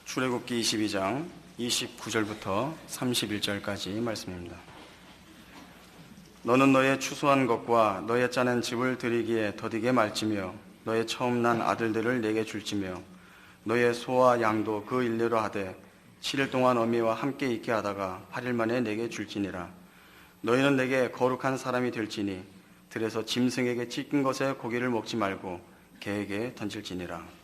출애굽기 22장 29절부터 31절까지 말씀입니다. 너는 너의 추수한 것과 너의 짜낸 집을 드리기에 더디게 말지며 너의 처음 난 아들들을 내게 줄지며 너의 소와 양도 그 일례로 하되 7일 동안 어미와 함께 있게 하다가 8일 만에 내게 줄지니라. 너희는 내게 거룩한 사람이 될지니 들에서 짐승에게 찢긴 것의 고기를 먹지 말고 개에게 던질지니라.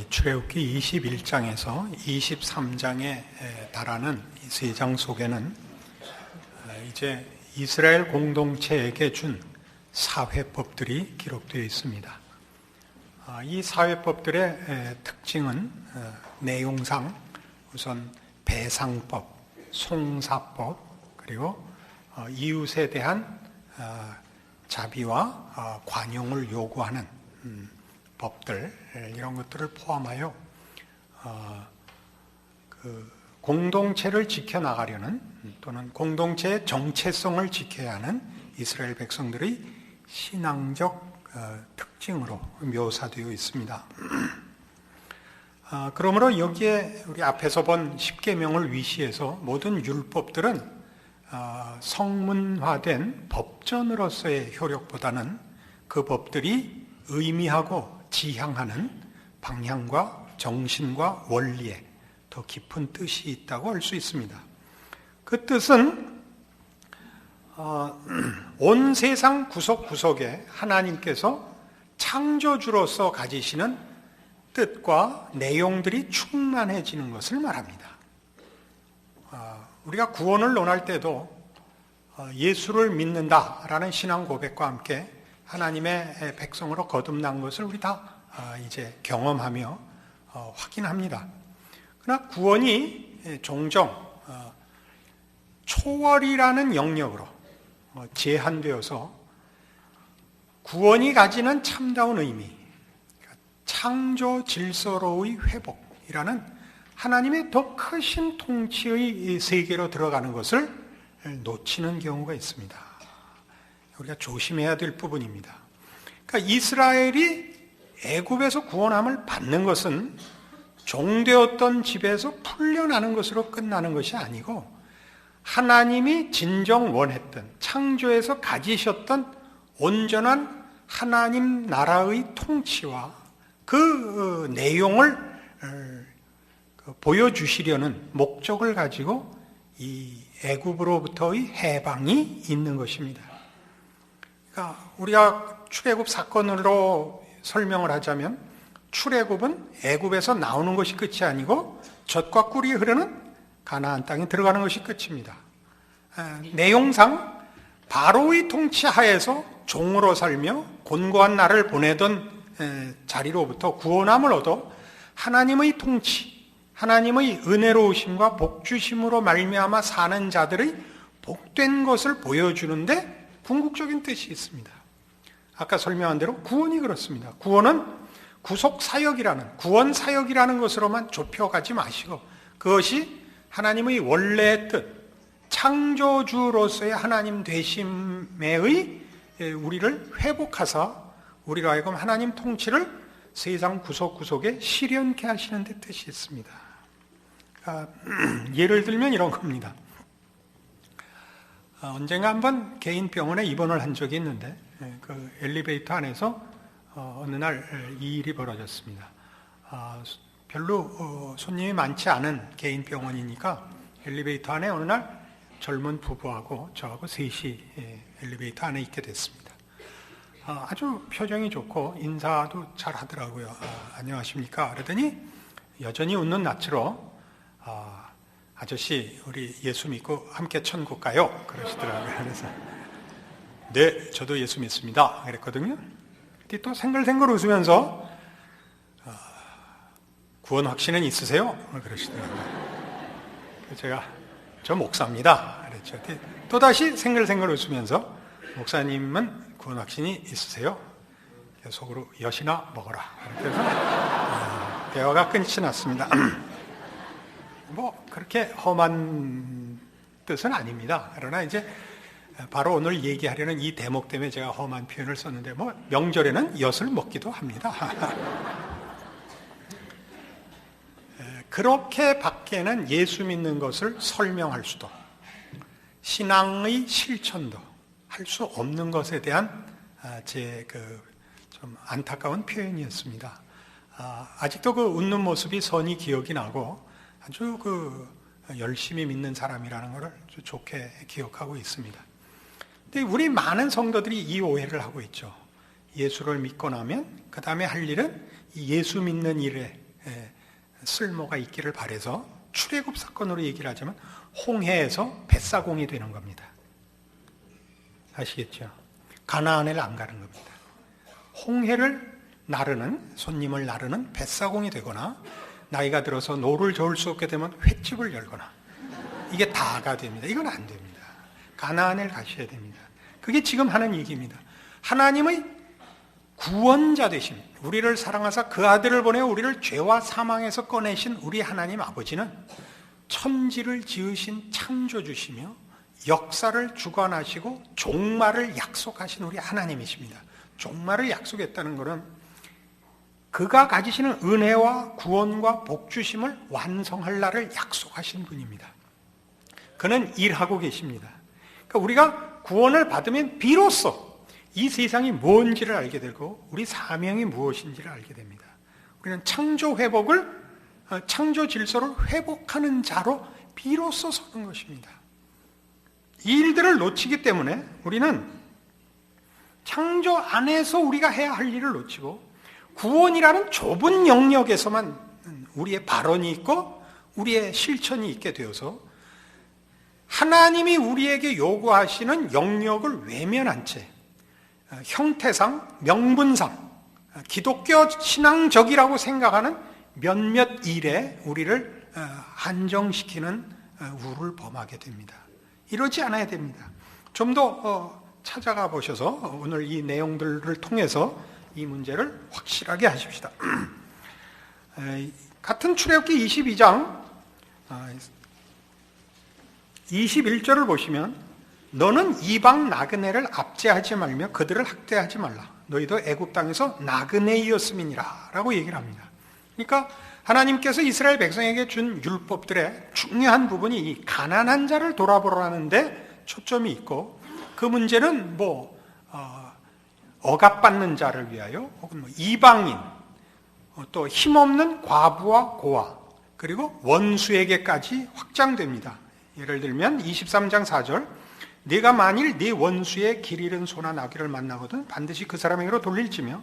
출애굽기 21장에서 23장에 달하는 이 세 장 속에는 이제 이스라엘 공동체에게 준 사회법들이 기록되어 있습니다. 이 사회법들의 특징은 내용상 우선 배상법, 송사법, 그리고 이웃에 대한 자비와 관용을 요구하는 법들, 이런 것들을 포함하여 공동체를 지켜나가려는 또는 공동체의 정체성을 지켜야 하는 이스라엘 백성들의 신앙적 특징으로 묘사되어 있습니다. 그러므로 여기에 우리 앞에서 본 십계명을 위시해서 모든 율법들은 성문화된 법전으로서의 효력보다는 그 법들이 의미하고 지향하는 방향과 정신과 원리에 더 깊은 뜻이 있다고 할 수 있습니다. 그 뜻은 온 세상 구석구석에 하나님께서 창조주로서 가지시는 뜻과 내용들이 충만해지는 것을 말합니다. 우리가 구원을 논할 때도 예수를 믿는다라는 신앙 고백과 함께 하나님의 백성으로 거듭난 것을 우리 다 이제 경험하며 확인합니다. 그러나 구원이 종종 초월이라는 영역으로 제한되어서 구원이 가지는 참다운 의미, 창조 질서로의 회복이라는 하나님의 더 크신 통치의 세계로 들어가는 것을 놓치는 경우가 있습니다. 우리가 조심해야 될 부분입니다. 그러니까 이스라엘이 애굽에서 구원함을 받는 것은 종되었던 집에서 풀려나는 것으로 끝나는 것이 아니고 하나님이 진정 원했던 창조에서 가지셨던 온전한 하나님 나라의 통치와 그 내용을 보여주시려는 목적을 가지고 이 애굽으로부터의 해방이 있는 것입니다. 그러니까 우리가 출애굽 사건으로 설명을 하자면 출애굽은 애굽에서 나오는 것이 끝이 아니고 젖과 꿀이 흐르는 가나안 땅에 들어가는 것이 끝입니다. 내용상 바로의 통치 하에서 종으로 살며 곤고한 날을 보내던 자리로부터 구원함을 얻어 하나님의 통치, 하나님의 은혜로우심과 복주심으로 말미암아 사는 자들의 복된 것을 보여주는데 궁극적인 뜻이 있습니다. 아까 설명한 대로 구원이 그렇습니다. 구원은 구속사역이라는, 구원사역이라는 것으로만 좁혀가지 마시고 그것이 하나님의 원래의 뜻, 창조주로서의 하나님 되심의 우리를 회복하사 우리로 하여금 하나님 통치를 세상 구석구석에 실현케 하시는 데 뜻이 있습니다. 예를 들면 이런 겁니다. 언젠가 한번 개인 병원에 입원을 한 적이 있는데 그 엘리베이터 안에서 어느 날 이 일이 벌어졌습니다. 별로 손님이 많지 않은 개인 병원이니까 엘리베이터 안에 어느 날 젊은 부부하고 저하고 셋이 엘리베이터 안에 있게 됐습니다. 아주 표정이 좋고 인사도 잘 하더라고요. 안녕하십니까? 그러더니 여전히 웃는 낯으로 아저씨 우리 예수 믿고 함께 천국 가요? 그러시더라고요. 그래서 네, 저도 예수 믿습니다. 그랬거든요. 또 생글생글 웃으면서 구원 확신은 있으세요? 그러시더라고요. 제가 저 목사입니다. 그랬죠. 또다시 생글생글 웃으면서 목사님은 구원 확신이 있으세요? 속으로 엿이나 먹어라. 그래서 대화가 끝이 났습니다. 뭐 그렇게 험한 뜻은 아닙니다. 그러나 이제 바로 오늘 얘기하려는 이 대목 때문에 제가 험한 표현을 썼는데 뭐 명절에는 엿을 먹기도 합니다. 그렇게 밖에는 예수 믿는 것을 설명할 수도, 신앙의 실천도 할 수 없는 것에 대한 제 좀 안타까운 표현이었습니다. 아직도 그 웃는 모습이 선히 기억이 나고 아주 열심히 믿는 사람이라는 것을 아주 좋게 기억하고 있습니다. 근데 우리 많은 성도들이 이 오해를 하고 있죠. 예수를 믿고 나면 그 다음에 할 일은 예수 믿는 일에 쓸모가 있기를 바라서 출애굽 사건으로 얘기를 하자면 홍해에서 뱃사공이 되는 겁니다. 아시겠죠? 가나안을 안 가는 겁니다. 홍해를 나르는, 손님을 나르는 뱃사공이 되거나 나이가 들어서 노를 저을 수 없게 되면 횟집을 열거나 이게 다가 됩니다. 이건 안 됩니다. 가나안을 가셔야 됩니다. 그게 지금 하는 얘기입니다. 하나님의 구원자 되신, 우리를 사랑하사 그 아들을 보내어 우리를 죄와 사망에서 꺼내신 우리 하나님 아버지는 천지를 지으신 창조주시며 역사를 주관하시고 종말을 약속하신 우리 하나님이십니다. 종말을 약속했다는 것은 그가 가지시는 은혜와 구원과 복주심을 완성할 날을 약속하신 분입니다. 그는 일하고 계십니다. 그러니까 우리가 구원을 받으면 비로소 이 세상이 뭔지를 알게 되고 우리 사명이 무엇인지를 알게 됩니다. 우리는 창조 회복을, 창조 질서를 회복하는 자로 비로소 서는 것입니다. 이 일들을 놓치기 때문에 우리는 창조 안에서 우리가 해야 할 일을 놓치고 구원이라는 좁은 영역에서만 우리의 발언이 있고 우리의 실천이 있게 되어서 하나님이 우리에게 요구하시는 영역을 외면한 채 형태상, 명분상, 기독교 신앙적이라고 생각하는 몇몇 일에 우리를 한정시키는 우를 범하게 됩니다. 이러지 않아야 됩니다. 좀 더 찾아가 보셔서 오늘 이 내용들을 통해서 이 문제를 확실하게 하십시다. 같은 출애굽기 22장 21절을 보시면 너는 이방 나그네를 압제하지 말며 그들을 학대하지 말라. 너희도 애굽 땅에서 나그네이었음이니라 라고 얘기를 합니다. 그러니까 하나님께서 이스라엘 백성에게 준 율법들의 중요한 부분이 이 가난한 자를 돌아보라는 데 초점이 있고 그 문제는 억압받는 자를 위하여 혹은 이방인, 또 힘없는 과부와 고아, 그리고 원수에게까지 확장됩니다. 예를 들면 23장 4절 네가 만일 네 원수의 길 잃은 소나 나귀를 만나거든 반드시 그 사람에게로 돌릴지며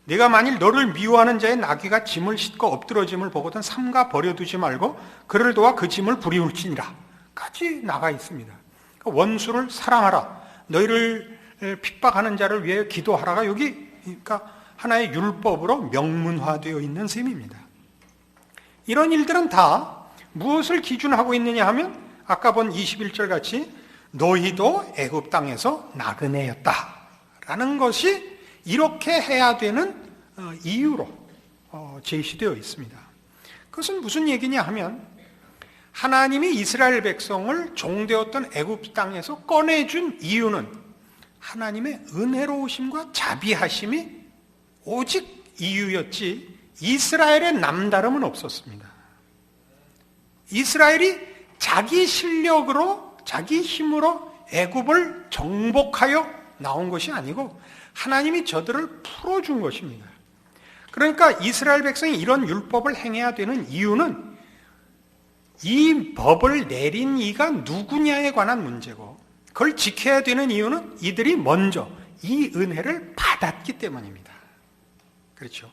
네가 만일 너를 미워하는 자의 나귀가 짐을 싣고 엎드러짐을 보거든 삼가 버려두지 말고 그를 도와 그 짐을 부리울지니라 까지 나가 있습니다. 그러니까 원수를 사랑하라, 너희를 핍박하는 자를 위해 기도하라가 여기 그러니까 하나의 율법으로 명문화되어 있는 셈입니다. 이런 일들은 다 무엇을 기준하고 있느냐 하면 아까 본 21절 같이 너희도 애굽 땅에서 나그네였다라는 것이 이렇게 해야 되는 이유로 제시되어 있습니다. 그것은 무슨 얘기냐 하면 하나님이 이스라엘 백성을 종되었던 애굽 땅에서 꺼내준 이유는 하나님의 은혜로우심과 자비하심이 오직 이유였지 이스라엘의 남다름은 없었습니다. 이스라엘이 자기 실력으로 자기 힘으로 애굽을 정복하여 나온 것이 아니고 하나님이 저들을 풀어준 것입니다. 그러니까 이스라엘 백성이 이런 율법을 행해야 되는 이유는 이 법을 내린 이가 누구냐에 관한 문제고 그걸 지켜야 되는 이유는 이들이 먼저 이 은혜를 받았기 때문입니다. 그렇죠?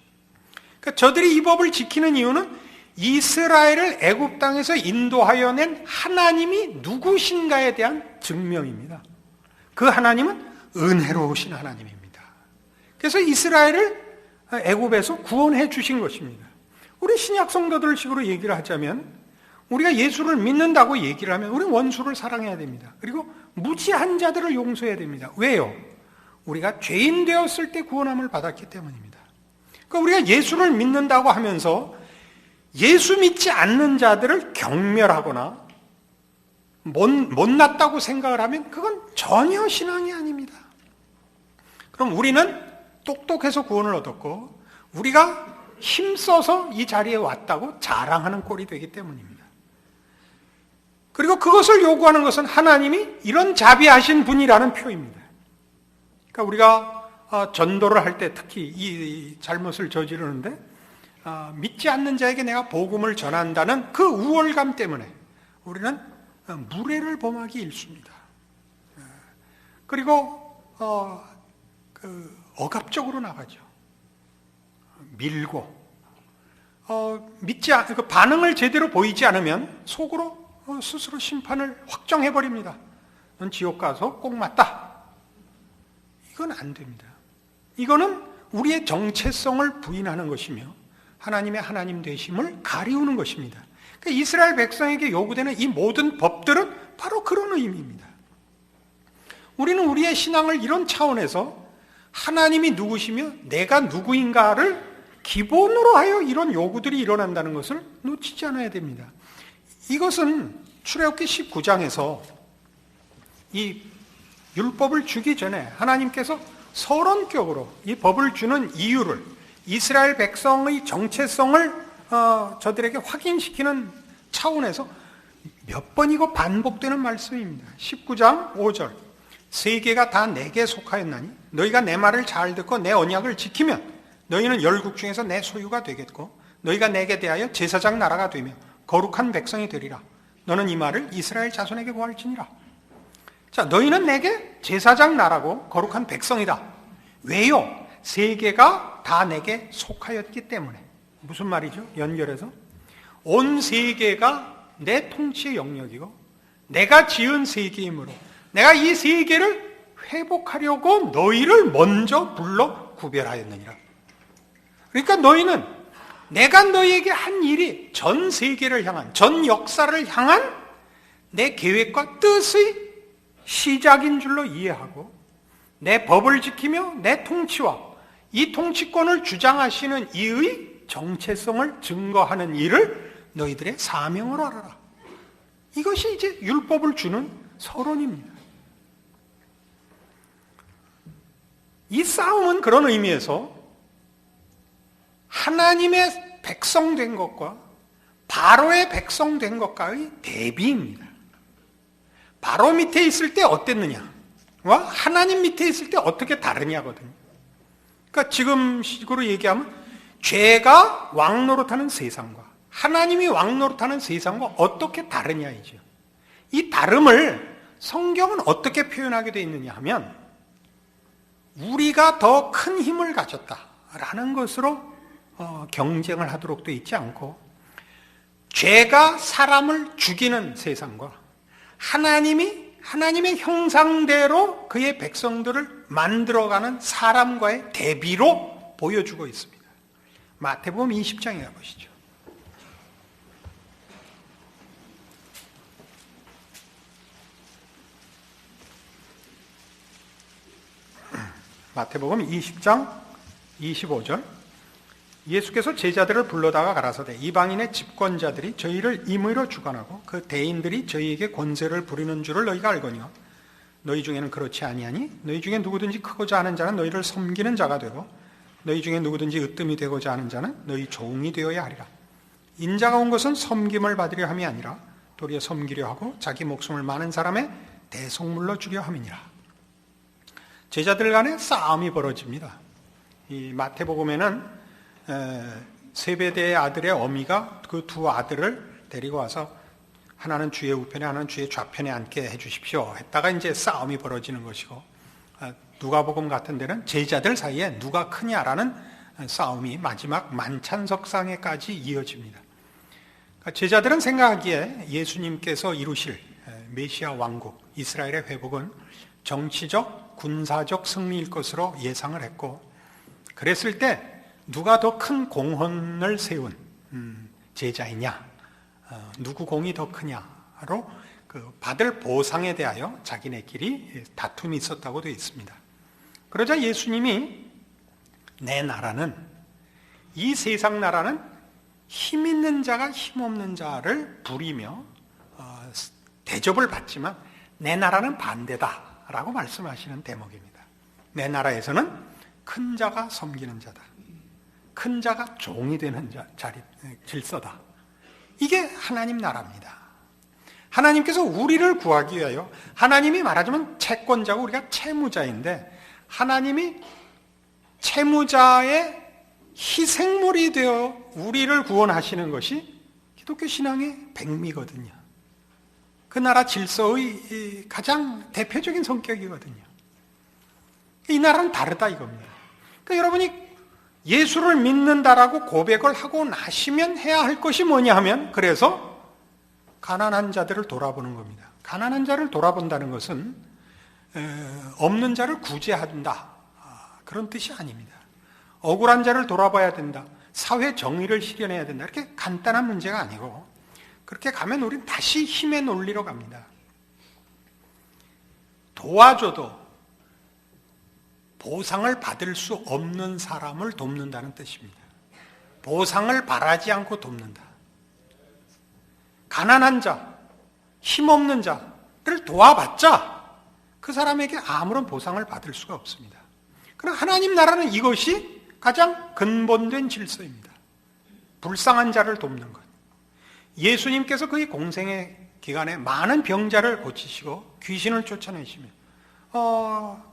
그러니까 저들이 이 법을 지키는 이유는 이스라엘을 애굽 땅에서 인도하여 낸 하나님이 누구신가에 대한 증명입니다. 그 하나님은 은혜로우신 하나님입니다. 그래서 이스라엘을 애굽에서 구원해 주신 것입니다. 우리 신약 성도들 식으로 얘기를 하자면 우리가 예수를 믿는다고 얘기를 하면 우리 원수를 사랑해야 됩니다. 그리고 무지한 자들을 용서해야 됩니다. 왜요? 우리가 죄인 되었을 때 구원함을 받았기 때문입니다. 그러니까 우리가 예수를 믿는다고 하면서 예수 믿지 않는 자들을 경멸하거나 못났다고 생각을 하면 그건 전혀 신앙이 아닙니다. 그럼 우리는 똑똑해서 구원을 얻었고 우리가 힘써서 이 자리에 왔다고 자랑하는 꼴이 되기 때문입니다. 그리고 그것을 요구하는 것은 하나님이 이런 자비하신 분이라는 표입니다. 그러니까 우리가 전도를 할 때 특히 이 잘못을 저지르는데 믿지 않는 자에게 내가 복음을 전한다는 그 우월감 때문에 우리는 무례를 범하기 일쑤입니다. 그리고 억압적으로 나가죠. 밀고 그 반응을 제대로 보이지 않으면 속으로 스스로 심판을 확정해 버립니다. 넌 지옥 가서 꼭 맞다. 이건 안 됩니다. 이거는 우리의 정체성을 부인하는 것이며 하나님의 하나님 되심을 가리우는 것입니다. 그러니까 이스라엘 백성에게 요구되는 이 모든 법들은 바로 그런 의미입니다. 우리는 우리의 신앙을 이런 차원에서 하나님이 누구시며 내가 누구인가를 기본으로 하여 이런 요구들이 일어난다는 것을 놓치지 않아야 됩니다. 이것은 출애굽기 19장에서 이 율법을 주기 전에 하나님께서 서론격으로 이 법을 주는 이유를 이스라엘 백성의 정체성을 저들에게 확인시키는 차원에서 몇 번이고 반복되는 말씀입니다. 19장 5절 세계가 다 내게 속하였나니 너희가 내 말을 잘 듣고 내 언약을 지키면 너희는 열국 중에서 내 소유가 되겠고 너희가 내게 대하여 제사장 나라가 되며 거룩한 백성이 되리라. 너는 이 말을 이스라엘 자손에게 고할지니라. 자, 너희는 내게 제사장 나라고 거룩한 백성이다. 왜요? 세계가 다 내게 속하였기 때문에. 무슨 말이죠? 연결해서 온 세계가 내 통치의 영역이고 내가 지은 세계이므로 내가 이 세계를 회복하려고 너희를 먼저 불러 구별하였느니라. 그러니까 너희는 내가 너희에게 한 일이 전 세계를 향한, 전 역사를 향한 내 계획과 뜻의 시작인 줄로 이해하고 내 법을 지키며 내 통치와 이 통치권을 주장하시는 이의 정체성을 증거하는 일을 너희들의 사명으로 알아라. 이것이 이제 율법을 주는 서론입니다. 이 싸움은 그런 의미에서 하나님의 백성된 것과 바로의 백성된 것과의 대비입니다. 바로 밑에 있을 때 어땠느냐와 하나님 밑에 있을 때 어떻게 다르냐거든요. 그러니까 지금 식으로 얘기하면 죄가 왕노릇하는 세상과 하나님이 왕노릇하는 세상과 어떻게 다르냐이죠. 이 다름을 성경은 어떻게 표현하게 되어 있느냐 하면 우리가 더 큰 힘을 가졌다라는 것으로 경쟁을 하도록 되어 있지 않고 죄가 사람을 죽이는 세상과 하나님의 형상대로 그의 백성들을 만들어가는 사람과의 대비로 보여주고 있습니다. 마태복음 20장에 가보시죠. 마태복음 20장 25절 예수께서 제자들을 불러다가 가라사대 이방인의 집권자들이 저희를 임의로 주관하고 그 대인들이 저희에게 권세를 부리는 줄을 너희가 알거니와 너희 중에는 그렇지 아니하니 너희 중에 누구든지 크고자 하는 자는 너희를 섬기는 자가 되고 너희 중에 누구든지 으뜸이 되고자 하는 자는 너희 종이 되어야 하리라. 인자가 온 것은 섬김을 받으려 함이 아니라 도리어 섬기려 하고 자기 목숨을 많은 사람의 대속물로 주려 함이니라. 제자들 간에 싸움이 벌어집니다. 이 마태복음에는 세베대의 아들의 어미가 그 두 아들을 데리고 와서 하나는 주의 우편에 하나는 주의 좌편에 앉게 해주십시오 했다가 이제 싸움이 벌어지는 것이고 누가복음 같은 데는 제자들 사이에 누가 크냐라는 싸움이 마지막 만찬석상에까지 이어집니다. 제자들은 생각하기에 예수님께서 이루실 메시아 왕국 이스라엘의 회복은 정치적 군사적 승리일 것으로 예상을 했고 그랬을 때 누가 더 큰 공헌을 세운 제자이냐 누구 공이 더 크냐로 그 받을 보상에 대하여 자기네끼리 다툼이 있었다고 되어 있습니다. 그러자 예수님이 내 나라는 이 세상 나라는 힘 있는 자가 힘 없는 자를 부리며 대접을 받지만 내 나라는 반대다라고 말씀하시는 대목입니다. 내 나라에서는 큰 자가 섬기는 자다. 큰 자가 종이 되는 질서다. 이게 하나님 나라입니다. 하나님께서 우리를 구하기 위하여, 하나님이 말하자면 채권자고 우리가 채무자인데, 하나님이 채무자의 희생물이 되어 우리를 구원하시는 것이 기독교 신앙의 백미거든요. 그 나라 질서의 가장 대표적인 성격이거든요. 이 나라는 다르다 이겁니다. 그러니까 여러분이 예수를 믿는다라고 고백을 하고 나시면 해야 할 것이 뭐냐 하면, 그래서 가난한 자들을 돌아보는 겁니다. 가난한 자를 돌아본다는 것은 없는 자를 구제한다, 그런 뜻이 아닙니다. 억울한 자를 돌아봐야 된다, 사회 정의를 실현해야 된다, 이렇게 간단한 문제가 아니고, 그렇게 가면 우린 다시 힘의 논리로 갑니다. 도와줘도 보상을 받을 수 없는 사람을 돕는다는 뜻입니다. 보상을 바라지 않고 돕는다. 가난한 자, 힘없는 자를 도와봤자 그 사람에게 아무런 보상을 받을 수가 없습니다. 그러나 하나님 나라는 이것이 가장 근본된 질서입니다. 불쌍한 자를 돕는 것. 예수님께서 그의 공생의 기간에 많은 병자를 고치시고 귀신을 쫓아내시며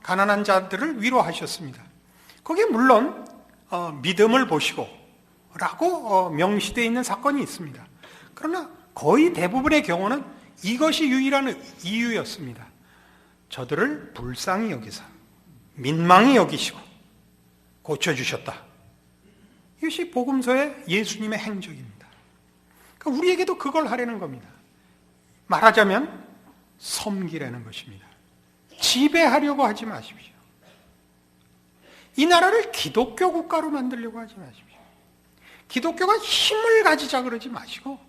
가난한 자들을 위로하셨습니다. 거기에 물론 믿음을 보시고 라고 명시되어 있는 사건이 있습니다. 그러나 거의 대부분의 경우는 이것이 유일한 이유였습니다. 저들을 불쌍히 여기사 민망히 여기시고 고쳐주셨다. 이것이 복음서의 예수님의 행적입니다. 그러니까 우리에게도 그걸 하려는 겁니다. 말하자면 섬기라는 것입니다. 지배하려고 하지 마십시오. 이 나라를 기독교 국가로 만들려고 하지 마십시오. 기독교가 힘을 가지자 그러지 마시고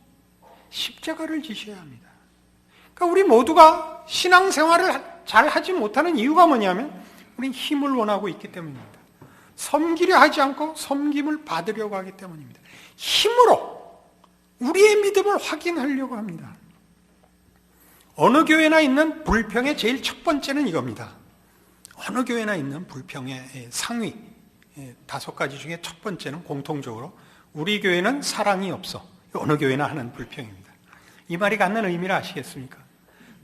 십자가를 지셔야 합니다. 그러니까 우리 모두가 신앙생활을 잘 하지 못하는 이유가 뭐냐면 우린 힘을 원하고 있기 때문입니다. 섬기려 하지 않고 섬김을 받으려고 하기 때문입니다. 힘으로 우리의 믿음을 확인하려고 합니다. 어느 교회나 있는 불평의 제일 첫 번째는 이겁니다. 어느 교회나 있는 불평의 상위 5가지 중에 첫 번째는 공통적으로 우리 교회는 사랑이 없어. 어느 교회나 하는 불평입니다. 이 말이 갖는 의미를 아시겠습니까?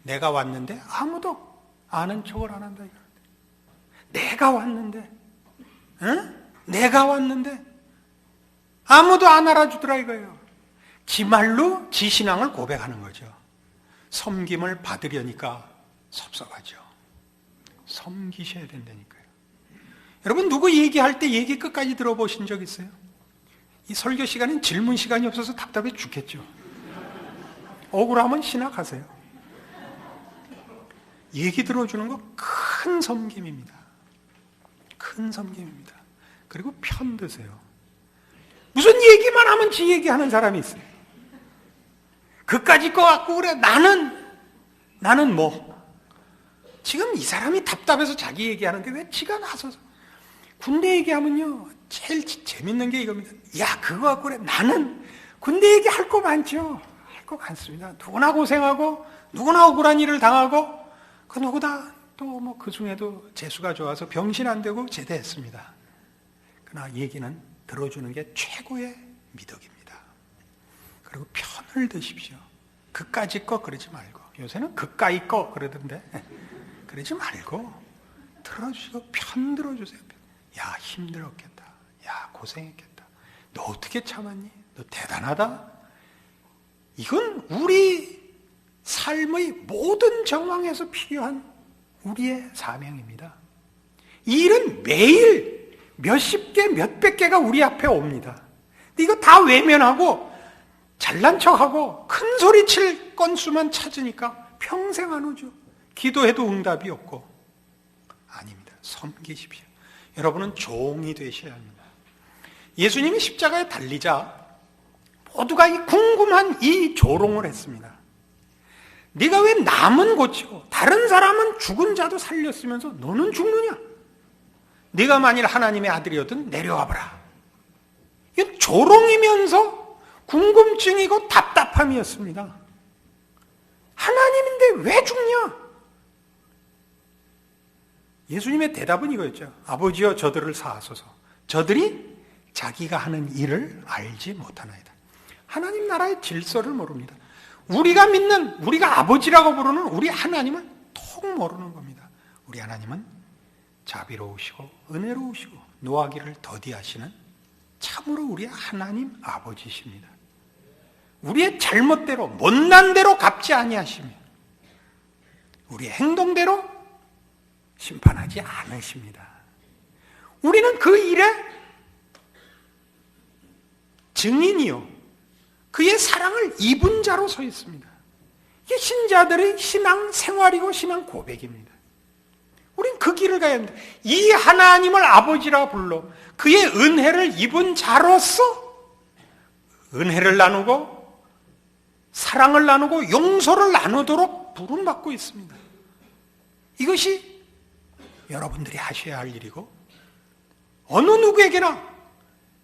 내가 왔는데 아무도 아는 척을 안 한다. 내가 왔는데, 응? 내가 왔는데 아무도 안 알아주더라 이거예요. 지 말로 지 신앙을 고백하는 거죠. 섬김을 받으려니까 섭섭하죠. 섬기셔야 된다니까요. 여러분 누구 얘기할 때 얘기 끝까지 들어보신 적 있어요? 이 설교 시간은 질문 시간이 없어서 답답해 죽겠죠. 억울하면 신학하세요. 얘기 들어주는 거 큰 섬김입니다. 큰 섬김입니다. 그리고 편 드세요. 무슨 얘기만 하면 지 얘기하는 사람이 있어요. 그까짓 거 갖고 그래. 나는 뭐. 지금 이 사람이 답답해서 자기 얘기하는데 왜 지가 나서서. 군대 얘기하면요. 제일 재밌는 게 이겁니다. 야, 그거 갖고 그래. 나는 군대 얘기할 거 많죠. 할 거 많습니다. 누구나 고생하고 누구나 억울한 일을 당하고 그 누구다 또 뭐 그 중에도 재수가 좋아서 병신 안 되고 제대했습니다. 그러나 얘기는 들어주는 게 최고의 미덕입니다. 그리고 편을 드십시오. 그까짓 거 그러지 말고. 요새는 그까이 거 그러던데 그러지 말고 들어주시고 편 들어주세요. 야, 힘들었겠다. 야, 고생했겠다. 너 어떻게 참았니? 너 대단하다. 이건 우리 삶의 모든 정황에서 필요한 우리의 사명입니다. 이 일은 매일 몇십 개, 몇백 개가 우리 앞에 옵니다. 근데 이거 다 외면하고 잘난 척하고 큰 소리 칠 건수만 찾으니까 평생 안 오죠. 기도해도 응답이 없고. 아닙니다. 섬기십시오. 여러분은 종이 되셔야 합니다. 예수님이 십자가에 달리자 모두가 이 궁금한 이 조롱을 했습니다. 네가 왜 남은 고치고 다른 사람은 죽은 자도 살렸으면서 너는 죽느냐? 네가 만일 하나님의 아들이었든 내려와봐라. 이건 조롱이면서 궁금증이고 답답함이었습니다. 하나님인데 왜 죽냐? 예수님의 대답은 이거였죠. 아버지여 저들을 사하소서. 저들이 자기가 하는 일을 알지 못하나이다. 하나님 나라의 질서를 모릅니다. 우리가 믿는, 우리가 아버지라고 부르는 우리 하나님을 통 모르는 겁니다. 우리 하나님은 자비로우시고 은혜로우시고 노하기를 더디하시는 참으로 우리 하나님 아버지십니다. 우리의 잘못대로 못난 대로 갚지 아니하시며 우리의 행동대로 심판하지 않으십니다. 우리는 그 일에 증인이요 그의 사랑을 입은 자로 서 있습니다. 이게 신자들의 신앙 생활이고 신앙 고백입니다. 우린 그 길을 가야 합니다. 이 하나님을 아버지라 불러 그의 은혜를 입은 자로서 은혜를 나누고 사랑을 나누고 용서를 나누도록 부름받고 있습니다. 이것이 여러분들이 하셔야 할 일이고 어느 누구에게나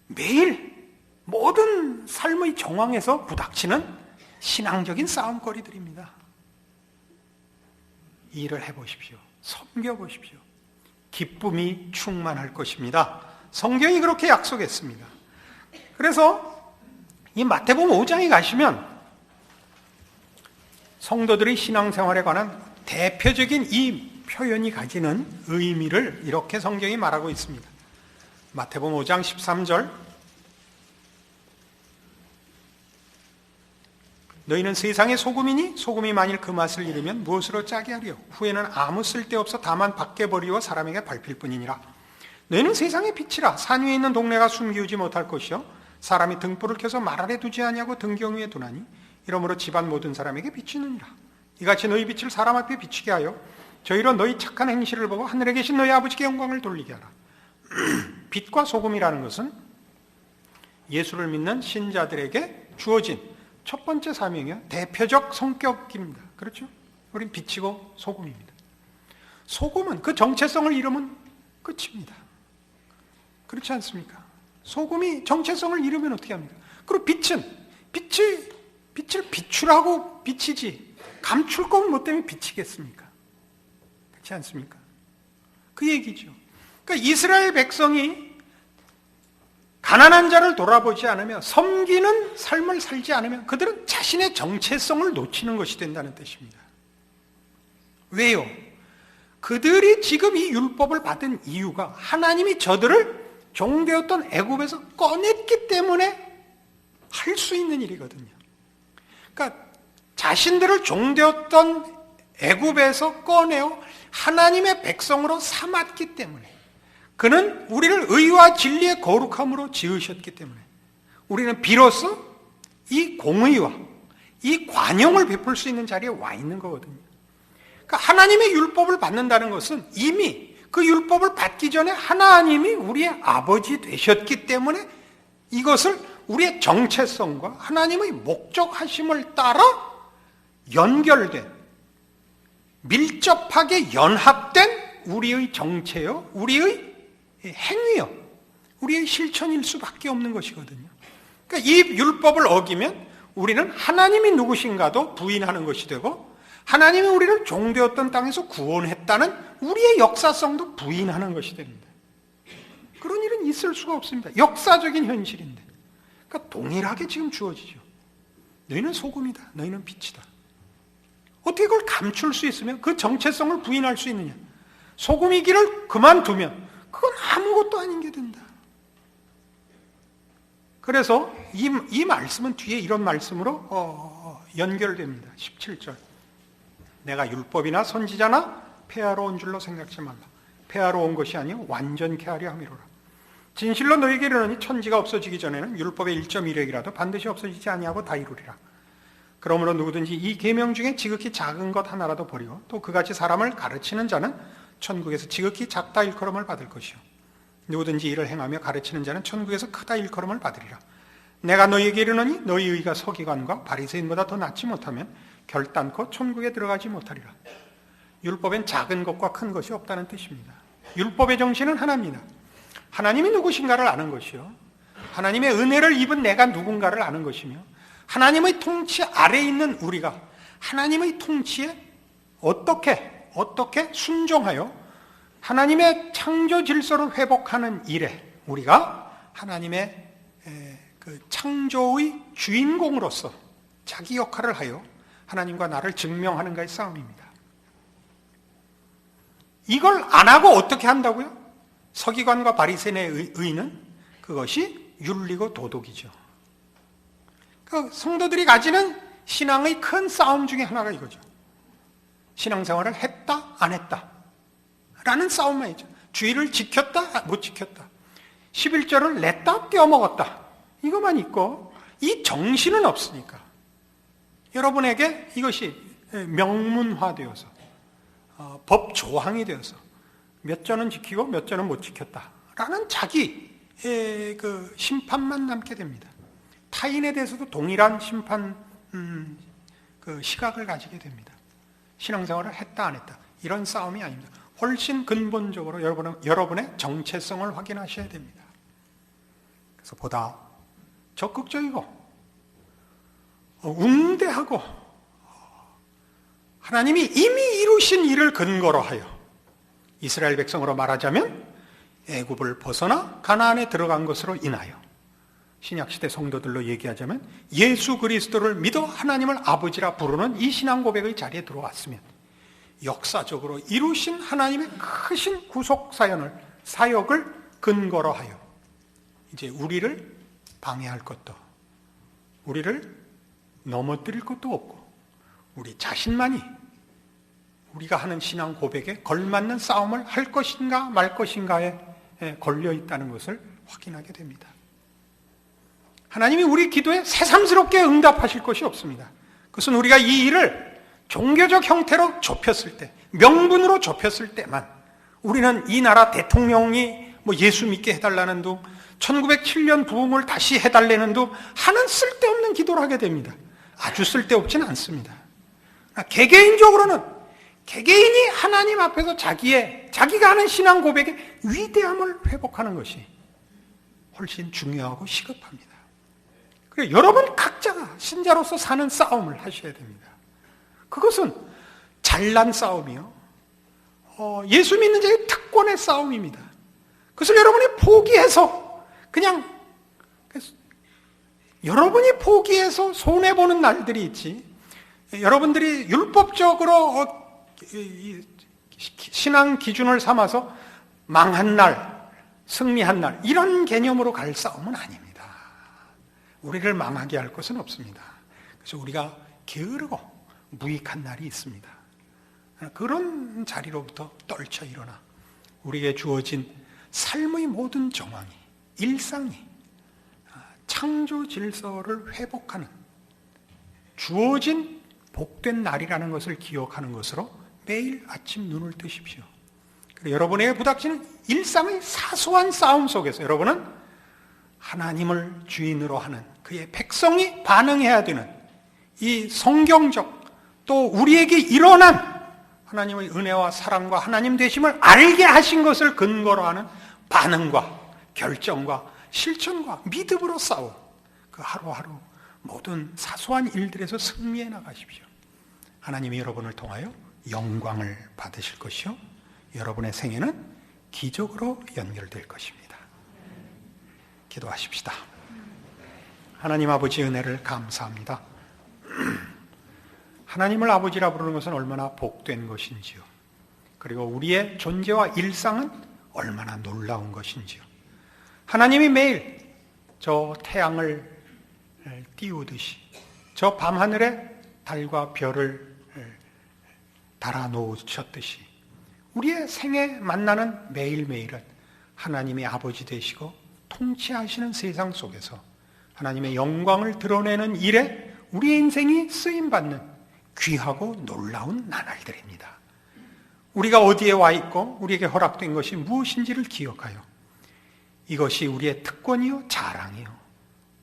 매일 모든 삶의 정황에서 부닥치는 신앙적인 싸움거리들입니다. 이 일을 해보십시오. 섬겨보십시오. 기쁨이 충만할 것입니다. 성경이 그렇게 약속했습니다. 그래서 이 마태복음 5장에 가시면 성도들의 신앙생활에 관한 대표적인 이 표현이 가지는 의미를 이렇게 성경이 말하고 있습니다. 마태복음 5장 13절 너희는 세상의 소금이니 소금이 만일 그 맛을 잃으면 무엇으로 짜게 하리요? 후에는 아무 쓸데없어 다만 밖에 버리고 사람에게 밟힐 뿐이니라. 너희는 세상의 빛이라. 산 위에 있는 동네가 숨기우지 못할 것이요 사람이 등불을 켜서 말 아래 두지 아니하고 등경 위에 두나니 이러므로 집안 모든 사람에게 비치느니라. 이같이 너희 빛을 사람 앞에 비치게 하여 저희로 너희 착한 행실을 보고 하늘에 계신 너희 아버지께 영광을 돌리게 하라. 빛과 소금이라는 것은 예수를 믿는 신자들에게 주어진 첫 번째 사명이요 대표적 성격입니다. 그렇죠? 우린 빛이고 소금입니다. 소금은 그 정체성을 잃으면 끝입니다. 그렇지 않습니까? 소금이 정체성을 잃으면 어떻게 합니까? 그리고 빛을 비추라고 비치지 감출 거면 뭐 때문에 비치겠습니까? 그렇지 않습니까? 그 얘기죠. 그러니까 이스라엘 백성이 가난한 자를 돌아보지 않으며 섬기는 삶을 살지 않으면 그들은 자신의 정체성을 놓치는 것이 된다는 뜻입니다. 왜요? 그들이 지금 이 율법을 받은 이유가 하나님이 저들을 종되었던 애굽에서 꺼냈기 때문에 할 수 있는 일이거든요. 그러니까 자신들을 종되었던 애굽에서 꺼내어 하나님의 백성으로 삼았기 때문에 그는 우리를 의와 진리의 거룩함으로 지으셨기 때문에 우리는 비로소 이 공의와 이 관용을 베풀 수 있는 자리에 와 있는 거거든요. 그러니까 하나님의 율법을 받는다는 것은 이미 그 율법을 받기 전에 하나님이 우리의 아버지 되셨기 때문에 이것을 우리의 정체성과 하나님의 목적하심을 따라 연결된 밀접하게 연합된 우리의 정체요 우리의 행위요 우리의 실천일 수밖에 없는 것이거든요. 그러니까 이 율법을 어기면 우리는 하나님이 누구신가도 부인하는 것이 되고 하나님이 우리를 종되었던 땅에서 구원했다는 우리의 역사성도 부인하는 것이 됩니다. 그런 일은 있을 수가 없습니다. 역사적인 현실인데. 그러니까 동일하게 지금 주어지죠. 너희는 소금이다. 너희는 빛이다. 어떻게 그걸 감출 수 있으면 그 정체성을 부인할 수 있느냐. 소금이기를 그만두면 그건 아무것도 아닌 게 된다. 그래서 이 말씀은 뒤에 이런 말씀으로 연결됩니다. 17절. 내가 율법이나 선지자나 폐하러 온 줄로 생각지 말라. 폐하러 온 것이 아니요 완전케 하려 함이로라. 진실로 너희에게 이르노니 천지가 없어지기 전에는 율법의 1.1획이라도 반드시 없어지지 아니하고 다 이루리라. 그러므로 누구든지 이 계명 중에 지극히 작은 것 하나라도 버리고 또 그같이 사람을 가르치는 자는 천국에서 지극히 작다 일컬음을 받을 것이요 누구든지 이를 행하며 가르치는 자는 천국에서 크다 일컬음을 받으리라. 내가 너희에게 이르노니 너희 의가 서기관과 바리새인보다 더 낫지 못하면 결단코 천국에 들어가지 못하리라. 율법엔 작은 것과 큰 것이 없다는 뜻입니다. 율법의 정신은 하나입니다. 하나님이 누구신가를 아는 것이요 하나님의 은혜를 입은 내가 누군가를 아는 것이며 하나님의 통치 아래에 있는 우리가 하나님의 통치에 어떻게 순종하여 하나님의 창조 질서를 회복하는 일에 우리가 하나님의 그 창조의 주인공으로서 자기 역할을 하여 하나님과 나를 증명하는가의 싸움입니다. 이걸 안 하고 어떻게 한다고요? 서기관과 바리새인의 의는 그것이 윤리고 도덕이죠. 그 성도들이 가지는 신앙의 큰 싸움 중에 하나가 이거죠. 신앙생활을 했다 안 했다 라는 싸움만 있죠. 주의를 지켰다 못 지켰다, 11절을 냈다 떼어먹었다, 이것만 있고 이 정신은 없으니까 여러분에게 이것이 명문화되어서 법 조항이 되어서 몇 절은 지키고 몇 절은 못 지켰다라는 자기의 그 심판만 남게 됩니다. 타인에 대해서도 동일한 심판 그 시각을 가지게 됩니다. 신앙생활을 했다 안 했다 이런 싸움이 아닙니다. 훨씬 근본적으로 여러분의 정체성을 확인하셔야 됩니다. 그래서 보다 적극적이고 웅대하고 하나님이 이미 이루신 일을 근거로 하여 이스라엘 백성으로 말하자면 애굽을 벗어나 가나안에 들어간 것으로 인하여 신약시대 성도들로 얘기하자면 예수 그리스도를 믿어 하나님을 아버지라 부르는 이 신앙 고백의 자리에 들어왔으면 역사적으로 이루신 하나님의 크신 구속 사역을 근거로 하여 이제 우리를 방해할 것도, 우리를 넘어뜨릴 것도 없고 우리 자신만이 우리가 하는 신앙 고백에 걸맞는 싸움을 할 것인가 말 것인가에 걸려 있다는 것을 확인하게 됩니다. 하나님이 우리 기도에 새삼스럽게 응답하실 것이 없습니다. 그것은 우리가 이 일을 종교적 형태로 좁혔을 때, 명분으로 좁혔을 때만 우리는 이 나라 대통령이 뭐 예수 믿게 해달라는 둥, 1907년 부흥을 다시 해달라는 둥 하는 쓸데없는 기도를 하게 됩니다. 아주 쓸데없지는 않습니다. 개개인적으로는 개개인이 하나님 앞에서 자기가 하는 신앙 고백의 위대함을 회복하는 것이 훨씬 중요하고 시급합니다. 그래서 여러분 각자가 신자로서 사는 싸움을 하셔야 됩니다. 그것은 잘난 싸움이요, 예수 믿는 자의 특권의 싸움입니다. 그것을 여러분이 포기해서 여러분이 포기해서 손해보는 날들이 있지, 여러분들이 율법적으로 신앙 기준을 삼아서 망한 날, 승리한 날 이런 개념으로 갈 싸움은 아닙니다. 우리를 망하게 할 것은 없습니다. 그래서 우리가 게으르고 무익한 날이 있습니다. 그런 자리로부터 떨쳐 일어나 우리에게 주어진 삶의 모든 정황이, 일상이 창조 질서를 회복하는 주어진 복된 날이라는 것을 기억하는 것으로 매일 아침 눈을 뜨십시오. 그리고 여러분에게 부닥치는 일상의 사소한 싸움 속에서 여러분은 하나님을 주인으로 하는 그의 백성이 반응해야 되는 이 성경적 또 우리에게 일어난 하나님의 은혜와 사랑과 하나님 되심을 알게 하신 것을 근거로 하는 반응과 결정과 실천과 믿음으로 싸워 그 하루하루 모든 사소한 일들에서 승리해 나가십시오. 하나님이 여러분을 통하여 영광을 받으실 것이요, 여러분의 생애는 기적으로 연결될 것입니다. 기도하십시다. 하나님 아버지 은혜를 감사합니다. 하나님을 아버지라 부르는 것은 얼마나 복된 것인지요, 그리고 우리의 존재와 일상은 얼마나 놀라운 것인지요. 하나님이 매일 저 태양을 띄우듯이 저 밤하늘에 달과 별을 달아놓으셨듯이 우리의 생에 만나는 매일매일은 하나님의 아버지 되시고 통치하시는 세상 속에서 하나님의 영광을 드러내는 일에 우리의 인생이 쓰임받는 귀하고 놀라운 나날들입니다. 우리가 어디에 와 있고 우리에게 허락된 것이 무엇인지를 기억하여 이것이 우리의 특권이요, 자랑이요,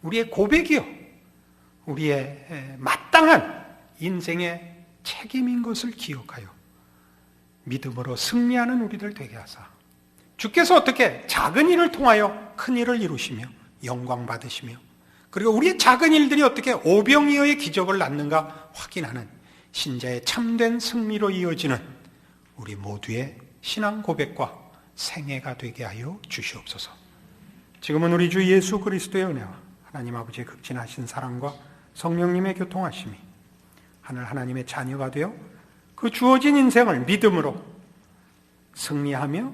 우리의 고백이요, 우리의 마땅한 인생의 책임인 것을 기억하여 믿음으로 승리하는 우리들 되게 하사 주께서 어떻게 작은 일을 통하여 큰 일을 이루시며 영광 받으시며 그리고 우리의 작은 일들이 어떻게 오병이어의 기적을 낳는가 확인하는 신자의 참된 승리로 이어지는 우리 모두의 신앙 고백과 생애가 되게 하여 주시옵소서. 지금은 우리 주 예수 그리스도의 은혜와 하나님 아버지의 극진하신 사랑과 성령님의 교통하심이 하늘 하나님의 자녀가 되어 그 주어진 인생을 믿음으로 승리하며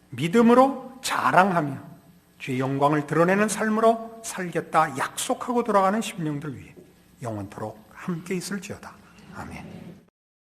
믿음으로 자랑하며 주의 영광을 드러내는 삶으로 살겠다 약속하고 돌아가는 심령들 위해 영원토록 함께 있을지어다. 아멘.